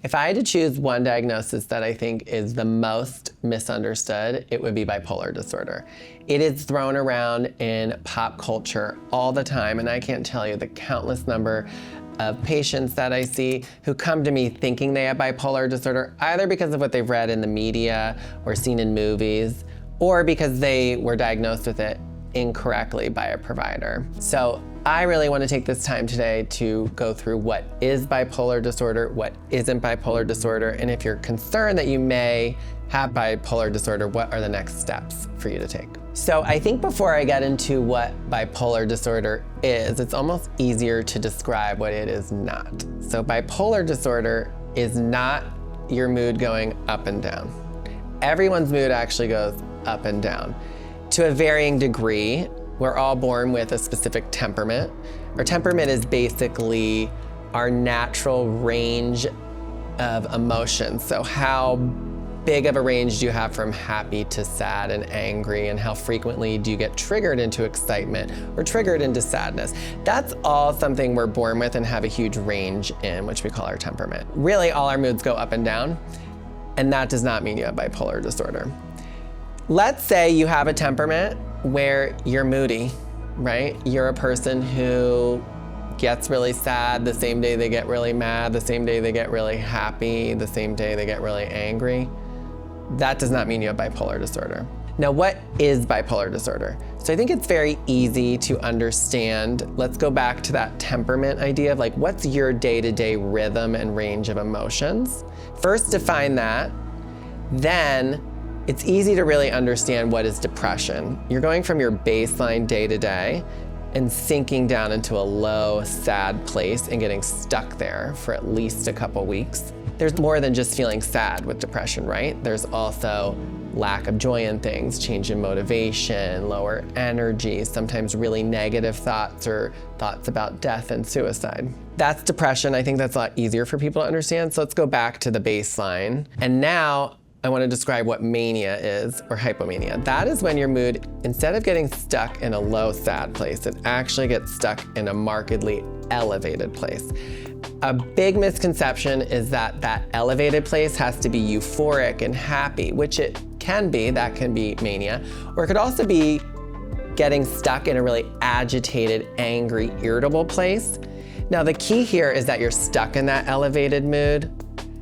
If I had to choose one diagnosis that I think is the most misunderstood, it would be bipolar disorder. It is thrown around in pop culture all the time, and I can't tell you the countless number of patients that I see who come to me thinking they have bipolar disorder, either because of what they've read in the media or seen in movies, or because they were diagnosed with it incorrectly by a provider. So I really want to take this time today to go through what is bipolar disorder, what isn't bipolar disorder, and if you're concerned that you may have bipolar disorder, what are the next steps for you to take? So I think before I get into what bipolar disorder is, it's almost easier to describe what it is not. So bipolar disorder is not your mood going up and down. Everyone's mood actually goes up and down to a varying degree. We're all born with a specific temperament. Our temperament is basically our natural range of emotions. So how big of a range do you have from happy to sad and angry, and how frequently do you get triggered into excitement or triggered into sadness? That's all something we're born with and have a huge range in, which we call our temperament. Really, all our moods go up and down, and that does not mean you have bipolar disorder. Let's say you have a temperament where you're moody, right? You're a person who gets really sad the same day they get really mad, the same day they get really happy, the same day they get really angry. That does not mean you have bipolar disorder. Now, what is bipolar disorder? So I think it's very easy to understand. Let's go back to that temperament idea of like, what's your day-to-day rhythm and range of emotions? First, define that. Then, it's easy to really understand what is depression. You're going from your baseline day to day and sinking down into a low, sad place and getting stuck there for at least a couple weeks. There's more than just feeling sad with depression, right? There's also lack of joy in things, change in motivation, lower energy, sometimes really negative thoughts or thoughts about death and suicide. That's depression. I think that's a lot easier for people to understand. So let's go back to the baseline. And now, I want to describe what mania is, or hypomania. That is when your mood, instead of getting stuck in a low, sad place, it actually gets stuck in a markedly elevated place. A big misconception is that that elevated place has to be euphoric and happy, which it can be. That can be mania. Or it could also be getting stuck in a really agitated, angry, irritable place. Now, the key here is that you're stuck in that elevated mood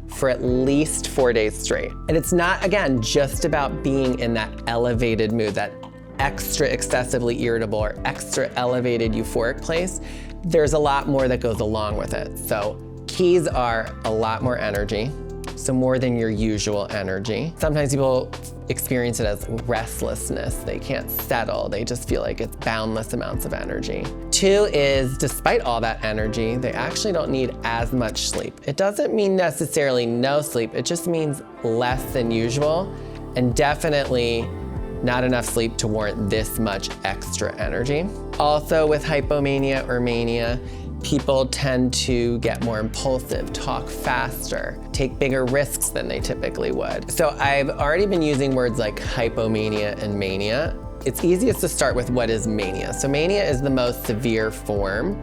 for at least 4 days straight. And it's not, again, just about being in that elevated mood, that extra excessively irritable or extra elevated euphoric place. There's a lot more that goes along with it. So keys are a lot more energy, so more than your usual energy. Sometimes people experience it as restlessness. They can't settle. They just feel like it's boundless amounts of energy. 2 is, despite all that energy, they actually don't need as much sleep. It doesn't mean necessarily no sleep. It just means less than usual, and definitely not enough sleep to warrant this much extra energy. Also with hypomania or mania, people tend to get more impulsive, talk faster, take bigger risks than they typically would. So I've already been using words like hypomania and mania. It's easiest to start with what is mania. So mania is the most severe form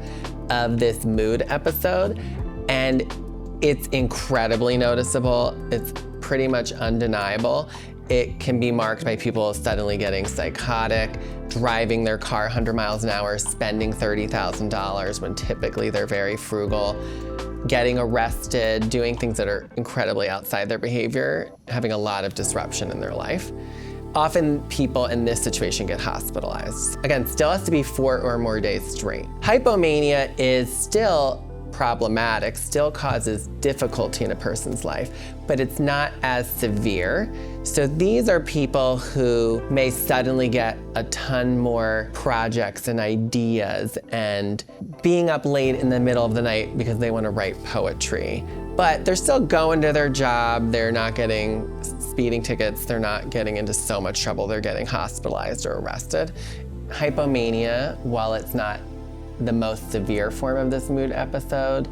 of this mood episode, and it's incredibly noticeable. It's pretty much undeniable. It can be marked by people suddenly getting psychotic, driving their car 100 miles an hour, spending $30,000 when typically they're very frugal, getting arrested, doing things that are incredibly outside their behavior, having a lot of disruption in their life. Often people in this situation get hospitalized. Again, still has to be 4 or more days straight. Hypomania is still problematic, still causes difficulty in a person's life, but it's not as severe. So these are people who may suddenly get a ton more projects and ideas and being up late in the middle of the night because they want to write poetry. But they're still going to their job, they're not getting speeding tickets, they're not getting into so much trouble, they're getting hospitalized or arrested. Hypomania, while it's not the most severe form of this mood episode,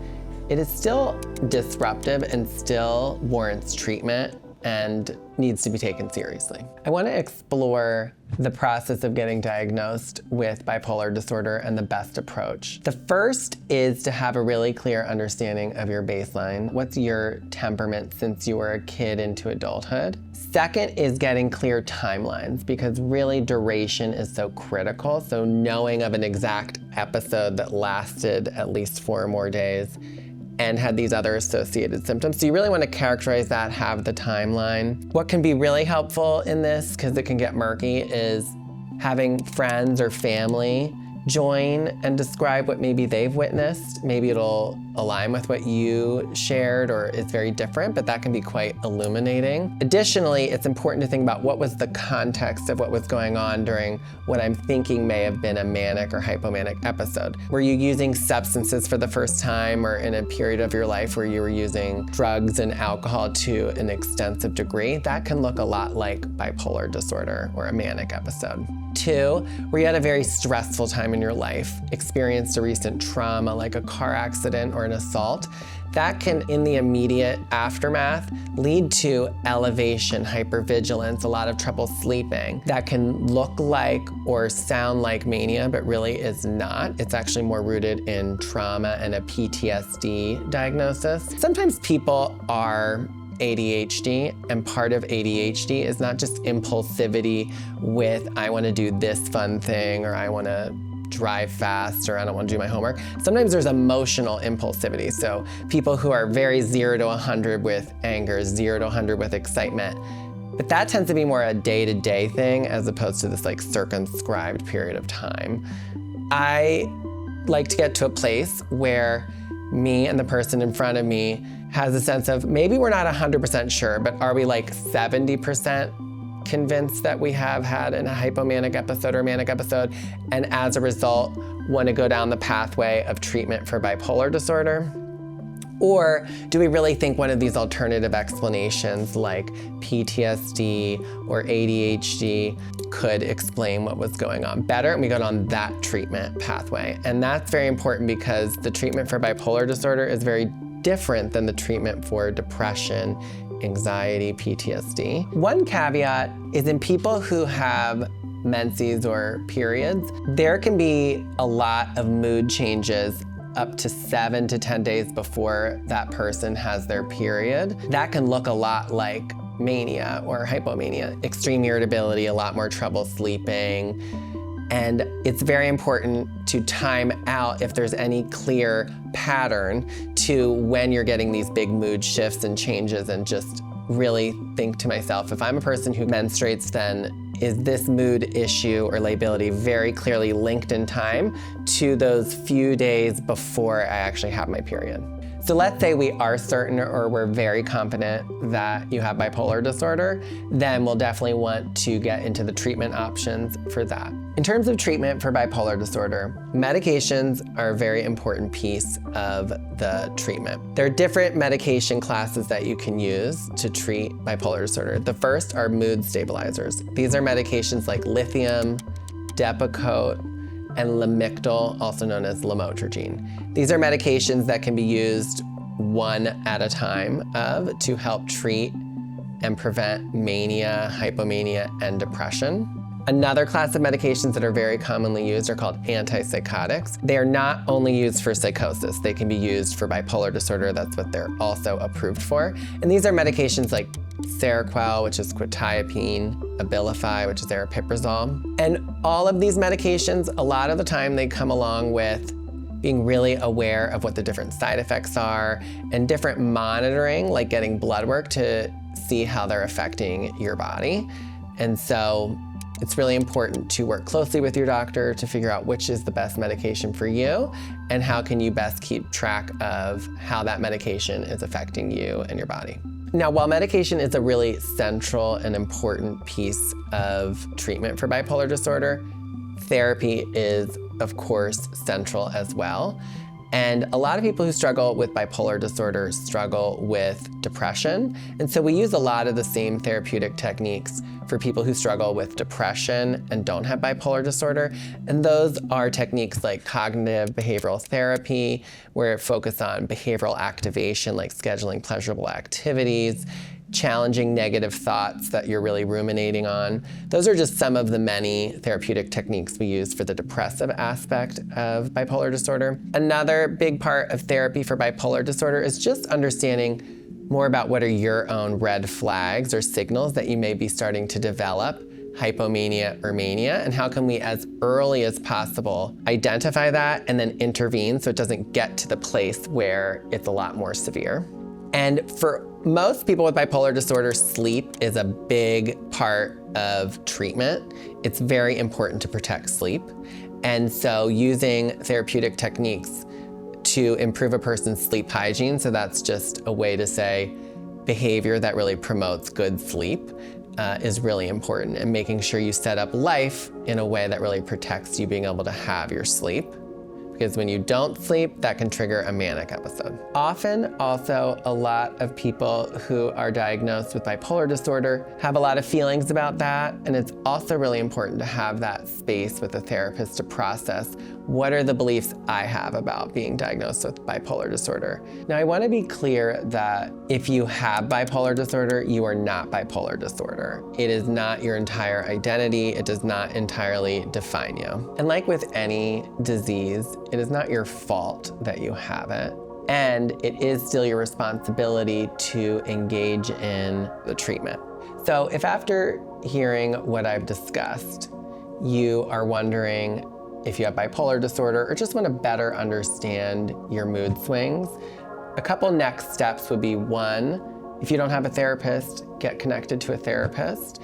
it is still disruptive and still warrants treatment and needs to be taken seriously. I want to explore the process of getting diagnosed with bipolar disorder and the best approach. The first is to have a really clear understanding of your baseline. What's your temperament since you were a kid into adulthood? Second is getting clear timelines, because really duration is so critical. So knowing of an exact episode that lasted at least 4 or more days and had these other associated symptoms. So you really want to characterize that, have the timeline. What can be really helpful in this, because it can get murky, is having friends or family join and describe what maybe they've witnessed. Maybe it'll align with what you shared or is very different, but that can be quite illuminating. Additionally, it's important to think about what was the context of what was going on during what I'm thinking may have been a manic or hypomanic episode. Were you using substances for the first time, or in a period of your life where you were using drugs and alcohol to an extensive degree? That can look a lot like bipolar disorder or a manic episode. 2, where you had a very stressful time in your life, experienced a recent trauma like a car accident or an assault. That can, in the immediate aftermath, lead to elevation, hypervigilance, a lot of trouble sleeping. That can look like or sound like mania, but really is not. It's actually more rooted in trauma and a PTSD diagnosis. Sometimes people are ADHD, and part of ADHD is not just impulsivity with, I want to do this fun thing, or I want to drive fast, or I don't want to do my homework. Sometimes there's emotional impulsivity. So people who are very 0 to 100 with anger, 0 to 100 with excitement. But that tends to be more a day-to-day thing as opposed to this like circumscribed period of time. I like to get to a place where me and the person in front of me has a sense of, maybe we're not 100% sure, but are we like 70% convinced that we have had a hypomanic episode or manic episode, and as a result want to go down the pathway of treatment for bipolar disorder? Or do we really think one of these alternative explanations like PTSD or ADHD could explain what was going on better, and we go down that treatment pathway? And that's very important, because the treatment for bipolar disorder is very different than the treatment for depression, anxiety, PTSD. One caveat is in people who have menses or periods, there can be a lot of mood changes up to 7 to 10 days before that person has their period. That can look a lot like mania or hypomania. Extreme irritability, a lot more trouble sleeping. And it's very important to time out if there's any clear pattern to when you're getting these big mood shifts and changes, and just really think to myself, if I'm a person who menstruates, then is this mood issue or lability very clearly linked in time to those few days before I actually have my period? So let's say we are certain, or we're very confident that you have bipolar disorder, then we'll definitely want to get into the treatment options for that. In terms of treatment for bipolar disorder, medications are a very important piece of the treatment. There are different medication classes that you can use to treat bipolar disorder. The first are mood stabilizers. These are medications like lithium, Depakote, and Lamictal, also known as lamotrigine. These are medications that can be used one at a time to help treat and prevent mania, hypomania, and depression. Another class of medications that are very commonly used are called antipsychotics. They are not only used for psychosis, they can be used for bipolar disorder. That's what they're also approved for. And these are medications like Seroquel, which is quetiapine, Abilify, which is aripiprazole. And all of these medications, a lot of the time they come along with being really aware of what the different side effects are, and different monitoring, like getting blood work to see how they're affecting your body. And so it's really important to work closely with your doctor to figure out which is the best medication for you, and how can you best keep track of how that medication is affecting you and your body. Now, while medication is a really central and important piece of treatment for bipolar disorder, therapy is, of course, central as well. And a lot of people who struggle with bipolar disorder struggle with depression. And so we use a lot of the same therapeutic techniques for people who struggle with depression and don't have bipolar disorder. And those are techniques like cognitive behavioral therapy, where it focuses on behavioral activation, like scheduling pleasurable activities. challenging negative thoughts that you're really ruminating on. Those are just some of the many therapeutic techniques we use for the depressive aspect of bipolar disorder. Another big part of therapy for bipolar disorder is just understanding more about what are your own red flags or signals that you may be starting to develop hypomania or mania, and how can we, as early as possible, identify that and then intervene so it doesn't get to the place where it's a lot more severe. And for most people with bipolar disorder, sleep is a big part of treatment. It's very important to protect sleep. And so using therapeutic techniques to improve a person's sleep hygiene, so that's just a way to say behavior that really promotes good sleep, is really important, and making sure you set up life in a way that really protects you being able to have your sleep. Because when you don't sleep, that can trigger a manic episode. Often, also, a lot of people who are diagnosed with bipolar disorder have a lot of feelings about that, and it's also really important to have that space with a therapist to process what are the beliefs I have about being diagnosed with bipolar disorder. Now, I want to be clear that if you have bipolar disorder, you are not bipolar disorder. It is not your entire identity. It does not entirely define you. And like with any disease, it is not your fault that you have it. And it is still your responsibility to engage in the treatment. So if after hearing what I've discussed, you are wondering if you have bipolar disorder or just want to better understand your mood swings, a couple next steps would be: one, if you don't have a therapist, get connected to a therapist.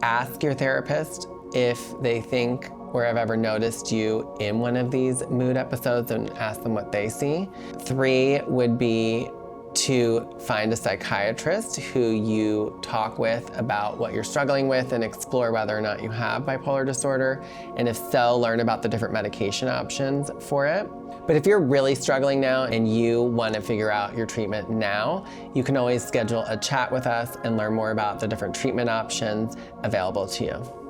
Ask your therapist if they think or have ever noticed you in one of these mood episodes, and ask them what they see. 3 would be to find a psychiatrist who you talk with about what you're struggling with and explore whether or not you have bipolar disorder, and if so, learn about the different medication options for it. But if you're really struggling now and you want to figure out your treatment now, you can always schedule a chat with us and learn more about the different treatment options available to you.